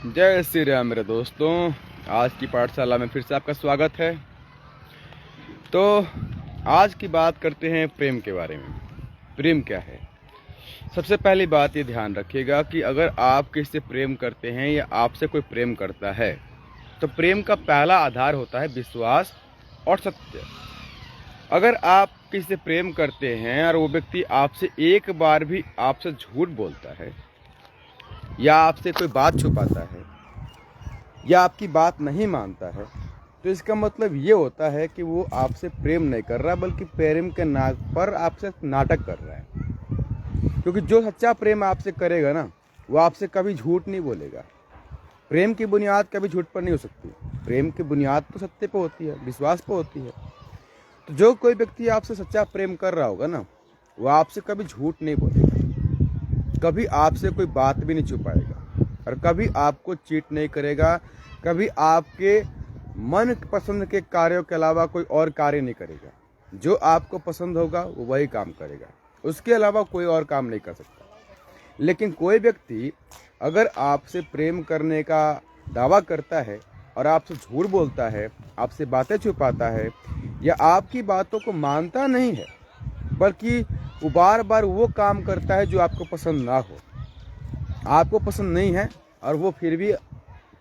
जय श्री राम मेरे दोस्तों। आज की पाठशाला में फिर से आपका स्वागत है। तो आज की बात करते हैं प्रेम के बारे में। प्रेम क्या है? सबसे पहली बात ये ध्यान रखिएगा कि अगर आप किसी से प्रेम करते हैं या आपसे कोई प्रेम करता है तो प्रेम का पहला आधार होता है विश्वास और सत्य। अगर आप किसी से प्रेम करते हैं और वो व्यक्ति आपसे एक बार भी आपसे झूठ बोलता है या आपसे कोई बात छुपाता है या आपकी बात नहीं मानता है तो इसका मतलब ये होता है कि वो आपसे प्रेम नहीं कर रहा बल्कि प्रेम के नाम पर आपसे नाटक कर रहा है। क्योंकि जो सच्चा प्रेम आपसे करेगा ना वो आपसे कभी झूठ नहीं बोलेगा। प्रेम की बुनियाद कभी झूठ पर नहीं हो सकती। प्रेम की बुनियाद तो सत्य पर होती है, विश्वास पर होती है। तो जो कोई व्यक्ति आपसे सच्चा प्रेम कर रहा होगा ना वो आपसे कभी झूठ नहीं बोलेगा, कभी आपसे कोई बात भी नहीं छुपाएगा और कभी आपको चीट नहीं करेगा, कभी आपके मन पसंद के कार्यों के अलावा कोई और कार्य नहीं करेगा। जो आपको पसंद होगा वो वही काम करेगा, उसके अलावा कोई और काम नहीं कर सकता। लेकिन कोई व्यक्ति अगर आपसे प्रेम करने का दावा करता है और आपसे झूठ बोलता है, आपसे बातें छुपाता है या आपकी बातों को मानता नहीं है बल्कि वो बार बार वो काम करता है जो आपको पसंद ना हो, आपको पसंद नहीं है और वो फिर भी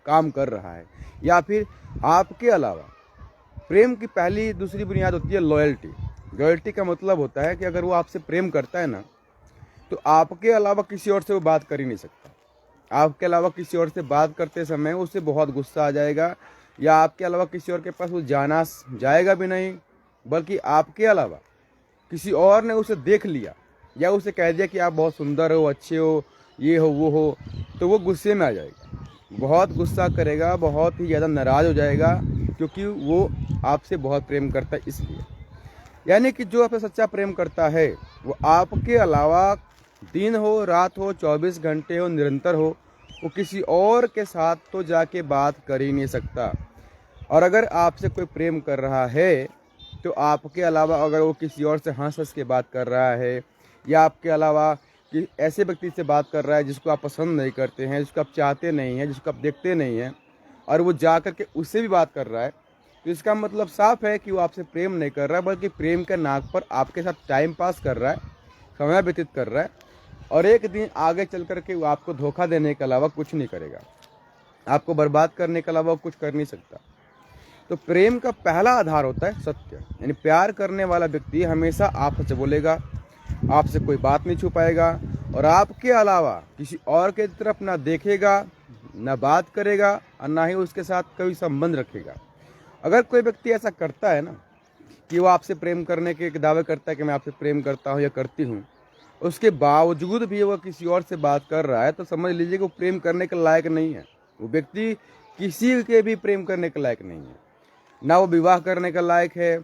काम कर रहा है, या फिर आपके अलावा प्रेम की पहली दूसरी बुनियाद होती है लॉयल्टी। लॉयल्टी का मतलब होता है कि अगर वो आपसे प्रेम करता है ना तो आपके अलावा किसी और से वो बात कर ही नहीं सकता। आपके अलावा किसी और से बात करते समय उसे बहुत गुस्सा आ जाएगा या आपके अलावा किसी और के पास वो जाना जाएगा भी नहीं, बल्कि आपके अलावा किसी और ने उसे देख लिया या उसे कह दिया कि आप बहुत सुंदर हो, अच्छे हो, ये हो वो हो, तो वो गुस्से में आ जाएगा, बहुत गुस्सा करेगा, बहुत ही ज़्यादा नाराज़ हो जाएगा क्योंकि वो आपसे बहुत प्रेम करता है इसलिए। यानी कि जो आपसे सच्चा प्रेम करता है वो आपके अलावा दिन हो, रात हो, 24 घंटे हो, निरंतर हो, वो किसी और के साथ तो जाके बात कर ही नहीं सकता। और अगर आपसे कोई प्रेम कर रहा है तो आपके अलावा अगर वो किसी और से हंस हंस के बात कर रहा है या आपके अलावा कि ऐसे व्यक्ति से बात कर रहा है जिसको आप पसंद नहीं करते हैं, जिसको आप चाहते नहीं हैं, जिसको आप देखते नहीं हैं, और वो जा कर के उससे भी बात कर रहा है, तो इसका मतलब साफ है कि वो आपसे प्रेम नहीं कर रहा है बल्कि प्रेम के नाक पर आपके साथ टाइम पास कर रहा है, समय व्यतीत कर रहा है, और एक दिन आगे चल कर के वो आपको धोखा देने के अलावा कुछ नहीं करेगा, आपको बर्बाद करने के अलावा कुछ कर नहीं सकता। तो प्रेम का पहला आधार होता है सत्य। यानी प्यार करने वाला व्यक्ति हमेशा आप सच बोलेगा, आपसे कोई बात नहीं छुपाएगा और आपके अलावा किसी और के तरफ ना देखेगा, ना बात करेगा और ना ही उसके साथ कोई संबंध रखेगा। अगर कोई व्यक्ति ऐसा करता है ना कि वो आपसे प्रेम करने के दावे करता है कि मैं आपसे प्रेम करता हूँ या करती हूँ, उसके बावजूद भी वो किसी और से बात कर रहा है, तो समझ लीजिए कि वो प्रेम करने के लायक नहीं है। वो व्यक्ति किसी के भी प्रेम करने के लायक नहीं है, ना वो विवाह करने का लायक है,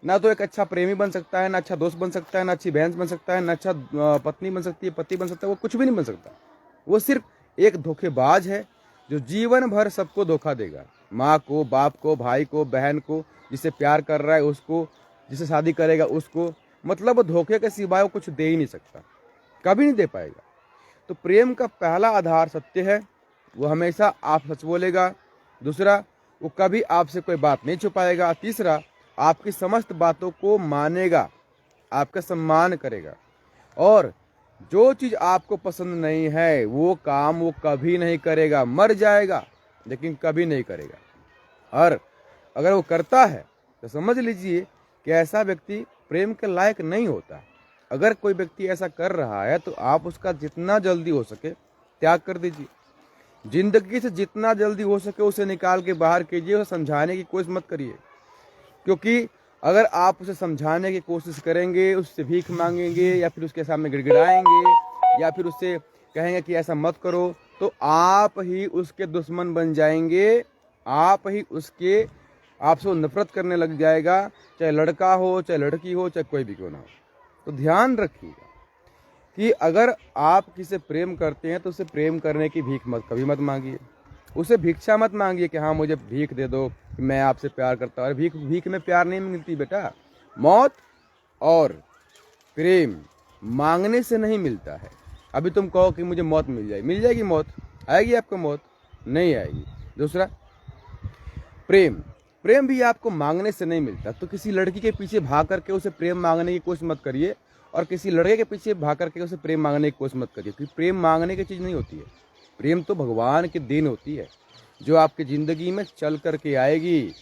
ना तो एक अच्छा प्रेमी बन सकता है, ना अच्छा दोस्त बन सकता है, ना अच्छी बहन बन सकता है, ना अच्छा पत्नी बन सकती है, पति बन सकता है, वो कुछ भी नहीं बन सकता। वो सिर्फ एक धोखेबाज है जो जीवन भर सबको धोखा देगा, माँ को, बाप को, भाई को, बहन को, जिससे प्यार कर रहा है उसको, जिससे शादी करेगा उसको, मतलब वो धोखे के सिवाय वो कुछ दे ही नहीं सकता, कभी नहीं दे पाएगा। तो प्रेम का पहला आधार सत्य है, वो हमेशा आप सच बोलेगा। दूसरा, वो कभी आपसे कोई बात नहीं छुपाएगा। तीसरा, आपकी समस्त बातों को मानेगा, आपका सम्मान करेगा, और जो चीज़ आपको पसंद नहीं है वो काम वो कभी नहीं करेगा, मर जाएगा लेकिन कभी नहीं करेगा। और अगर वो करता है तो समझ लीजिए कि ऐसा व्यक्ति प्रेम के लायक नहीं होता। अगर कोई व्यक्ति ऐसा कर रहा है तो आप उसका जितना जल्दी हो सके त्याग कर दीजिए। जिंदगी से जितना जल्दी हो सके उसे निकाल के बाहर कीजिए, उसे समझाने की कोशिश मत करिए। क्योंकि अगर आप उसे समझाने की कोशिश करेंगे, उससे भीख मांगेंगे या फिर उसके सामने गिड़गिड़ाएंगे या फिर उससे कहेंगे कि ऐसा मत करो, तो आप ही उसके दुश्मन बन जाएंगे, आपसे वो नफरत करने लग जाएगा, चाहे लड़का हो, चाहे लड़की हो, चाहे कोई भी क्यों ना हो। तो ध्यान रखिएगा कि अगर आप किसी से प्रेम करते हैं तो उसे प्रेम करने की भीख कभी मत मांगिए, उसे भिक्षा मत मांगिए कि हाँ मुझे भीख दे दो, मैं आपसे प्यार करता हूँ। भीख में प्यार नहीं मिलती बेटा, मौत और प्रेम मांगने से नहीं मिलता है। अभी तुम कहो कि मुझे मौत मिल जाएगी मौत, आएगी आपको मौत? नहीं आएगी। दूसरा, प्रेम। प्रेम भी आपको मांगने से नहीं मिलता। तो किसी लड़की के पीछे भाग करके उसे प्रेम मांगने की कोशिश मत करिए, और किसी लड़के के पीछे भाग करके उसे प्रेम मांगने की कोशिश मत करिए, क्योंकि प्रेम मांगने की चीज़ नहीं होती है। प्रेम तो भगवान की देन होती है, जो आपकी ज़िंदगी में चल करके आएगी।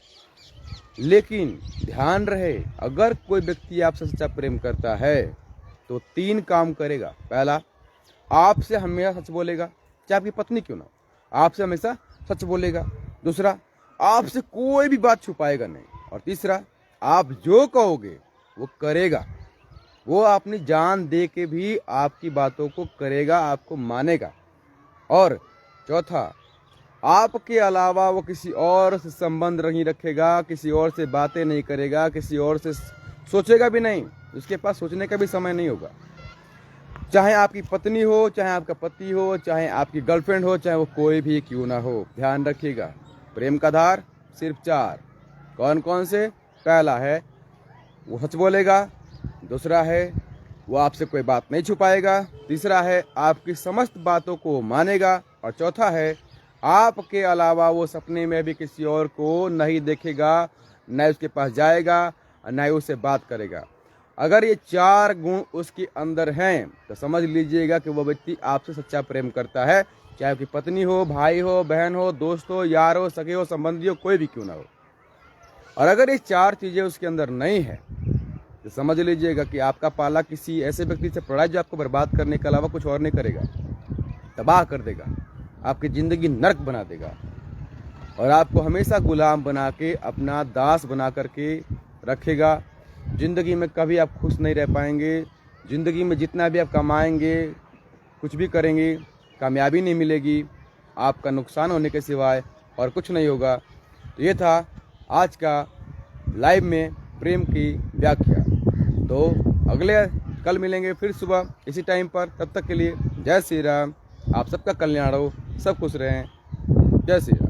लेकिन ध्यान रहे, अगर कोई व्यक्ति आपसे सच्चा प्रेम करता है तो 3 काम करेगा। पहला, आपसे हमेशा सच बोलेगा, चाहे आपकी पत्नी क्यों ना हो, आपसे हमेशा सच बोलेगा। दूसरा, आपसे कोई भी बात छुपाएगा नहीं। और तीसरा, आप जो कहोगे वो करेगा। वो अपनी जान दे के भी आपकी बातों को करेगा, आपको मानेगा। और चौथा, आपके अलावा वो किसी और से संबंध नहीं रखेगा, किसी और से बातें नहीं करेगा, किसी और से सोचेगा भी नहीं। उसके पास सोचने का भी समय नहीं होगा। चाहे आपकी पत्नी हो, चाहे आपका पति हो, चाहे आपकी गर्लफ्रेंड हो, चाहे वो कोई भी क्यों ना हो। ध्यान रखिएगा, प्रेम का आधार सिर्फ 4। कौन कौन से? पहला है वो सच बोलेगा, दूसरा है वो आपसे कोई बात नहीं छुपाएगा, तीसरा है आपकी समस्त बातों को मानेगा, और चौथा है आपके अलावा वो सपने में भी किसी और को नहीं देखेगा, न उसके पास जाएगा, न ही उससे बात करेगा। अगर ये 4 गुण उसके अंदर हैं तो समझ लीजिएगा कि वो व्यक्ति आपसे सच्चा प्रेम करता है, चाहे आपकी पत्नी हो, भाई हो, बहन हो, दोस्त हो, यार हो, सगे हो, संबंधी हो, कोई भी क्यों ना हो। और अगर ये 4 चीज़ें उसके अंदर नहीं है तो समझ लीजिएगा कि आपका पाला किसी ऐसे व्यक्ति से पड़ा है जो आपको बर्बाद करने के अलावा कुछ और नहीं करेगा, तबाह कर देगा, आपकी ज़िंदगी नर्क बना देगा, और आपको हमेशा गुलाम बना के, अपना दास बना करके रखेगा। ज़िंदगी में कभी आप खुश नहीं रह पाएंगे। ज़िंदगी में जितना भी आप कमाएंगे, कुछ भी करेंगे, कामयाबी नहीं मिलेगी, आपका नुकसान होने के सिवाय और कुछ नहीं होगा। तो ये था आज का लाइव में प्रेम की व्याख्या। तो कल मिलेंगे फिर सुबह इसी टाइम पर। तब तक के लिए जय श्री राम। आप सबका कल्याण हो, सब खुश रहें। जय श्री राम।